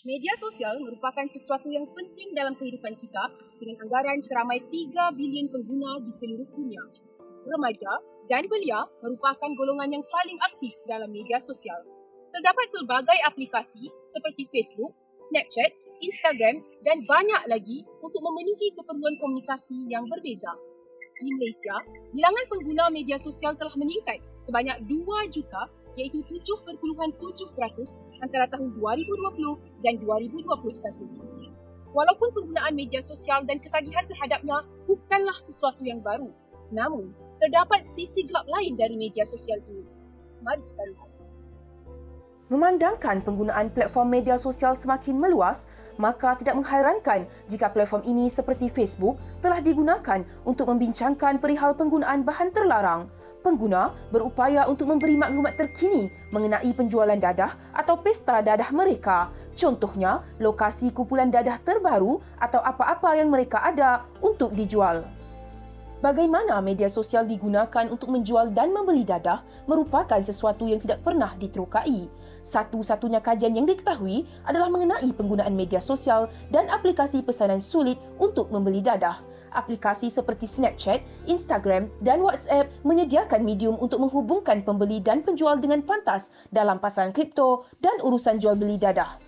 Media sosial merupakan sesuatu yang penting dalam kehidupan kita dengan anggaran seramai 3 bilion pengguna di seluruh dunia. Remaja dan belia merupakan golongan yang paling aktif dalam media sosial. Terdapat pelbagai aplikasi seperti Facebook, Snapchat, Instagram dan banyak lagi untuk memenuhi keperluan komunikasi yang berbeza. Di Malaysia, bilangan pengguna media sosial telah meningkat sebanyak 2 juta iaitu 7.7% antara tahun 2020 dan 2021. Walaupun penggunaan media sosial dan ketagihan terhadapnya bukanlah sesuatu yang baru, namun terdapat sisi gelap lain dari media sosial ini. Mari kita lihat. Memandangkan penggunaan platform media sosial semakin meluas, maka tidak menghairankan jika platform ini seperti Facebook telah digunakan untuk membincangkan perihal penggunaan bahan terlarang. Pengguna berupaya untuk memberi maklumat terkini mengenai penjualan dadah atau pesta dadah mereka. Contohnya, lokasi kumpulan dadah terbaru atau apa-apa yang mereka ada untuk dijual. Bagaimana media sosial digunakan untuk menjual dan membeli dadah merupakan sesuatu yang tidak pernah diterokai. Satu-satunya kajian yang diketahui adalah mengenai penggunaan media sosial dan aplikasi pesanan sulit untuk membeli dadah. Aplikasi seperti Snapchat, Instagram dan WhatsApp menyediakan medium untuk menghubungkan pembeli dan penjual dengan pantas dalam pasaran kripto dan urusan jual beli dadah.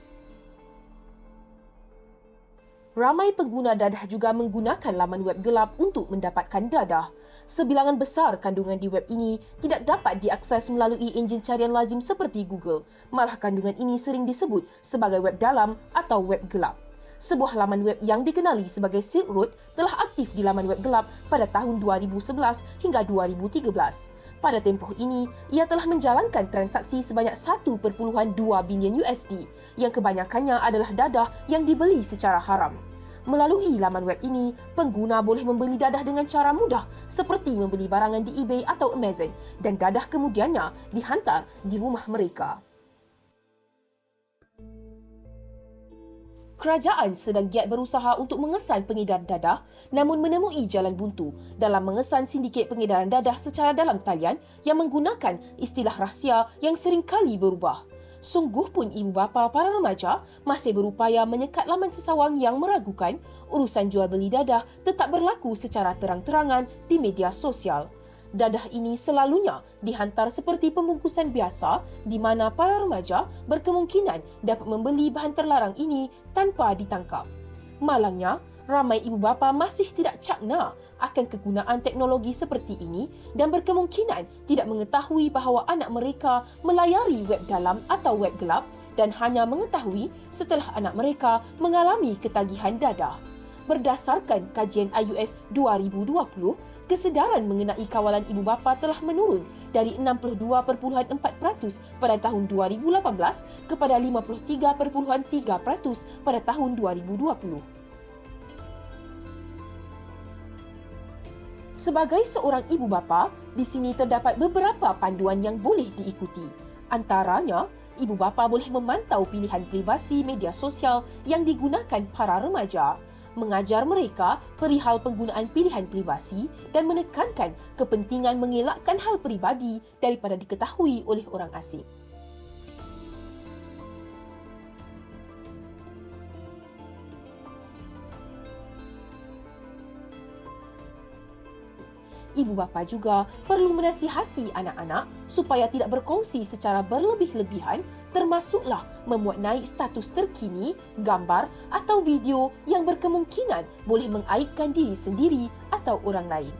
Ramai pengguna dadah juga menggunakan laman web gelap untuk mendapatkan dadah. Sebilangan besar kandungan di web ini tidak dapat diakses melalui enjin carian lazim seperti Google. Malah kandungan ini sering disebut sebagai web dalam atau web gelap. Sebuah laman web yang dikenali sebagai Silk Road telah aktif di laman web gelap pada tahun 2011 hingga 2013. Pada tempoh ini, ia telah menjalankan transaksi sebanyak 1.2 bilion USD yang kebanyakannya adalah dadah yang dibeli secara haram. Melalui laman web ini, pengguna boleh membeli dadah dengan cara mudah seperti membeli barangan di eBay atau Amazon dan dadah kemudiannya dihantar di rumah mereka. Kerajaan sedang giat berusaha untuk mengesan pengedar dadah namun menemui jalan buntu dalam mengesan sindiket pengedaran dadah secara dalam talian yang menggunakan istilah rahsia yang sering kali berubah. Sungguh pun ibu bapa para remaja masih berupaya menyekat laman sesawang yang meragukan urusan jual beli dadah tetap berlaku secara terang-terangan di media sosial. Dadah ini selalunya dihantar seperti pembungkusan biasa di mana para remaja berkemungkinan dapat membeli bahan terlarang ini tanpa ditangkap. Malangnya, ramai ibu bapa masih tidak cakna akan kegunaan teknologi seperti ini dan berkemungkinan tidak mengetahui bahawa anak mereka melayari web dalam atau web gelap dan hanya mengetahui setelah anak mereka mengalami ketagihan dadah. Berdasarkan kajian iOS 2020, kesedaran mengenai kawalan ibu bapa telah menurun dari 62.4% pada tahun 2018 kepada 53.3% pada tahun 2020. Sebagai seorang ibu bapa, di sini terdapat beberapa panduan yang boleh diikuti. Antaranya, ibu bapa boleh memantau pilihan privasi media sosial yang digunakan para remaja, mengajar mereka perihal penggunaan pilihan privasi dan menekankan kepentingan mengelakkan hal peribadi daripada diketahui oleh orang asing. Ibu bapa juga perlu menasihati anak-anak supaya tidak berkongsi secara berlebih-lebihan termasuklah memuat naik status terkini, gambar atau video yang berkemungkinan boleh mengaibkan diri sendiri atau orang lain.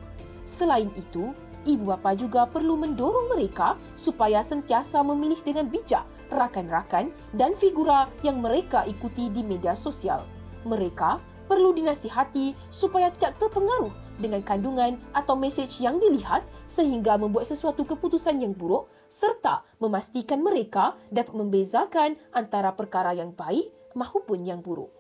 Selain itu, ibu bapa juga perlu mendorong mereka supaya sentiasa memilih dengan bijak rakan-rakan dan figura yang mereka ikuti di media sosial. Mereka perlu dinasihati supaya tidak terpengaruh dengan kandungan atau mesej yang dilihat sehingga membuat sesuatu keputusan yang buruk serta memastikan mereka dapat membezakan antara perkara yang baik maupun yang buruk.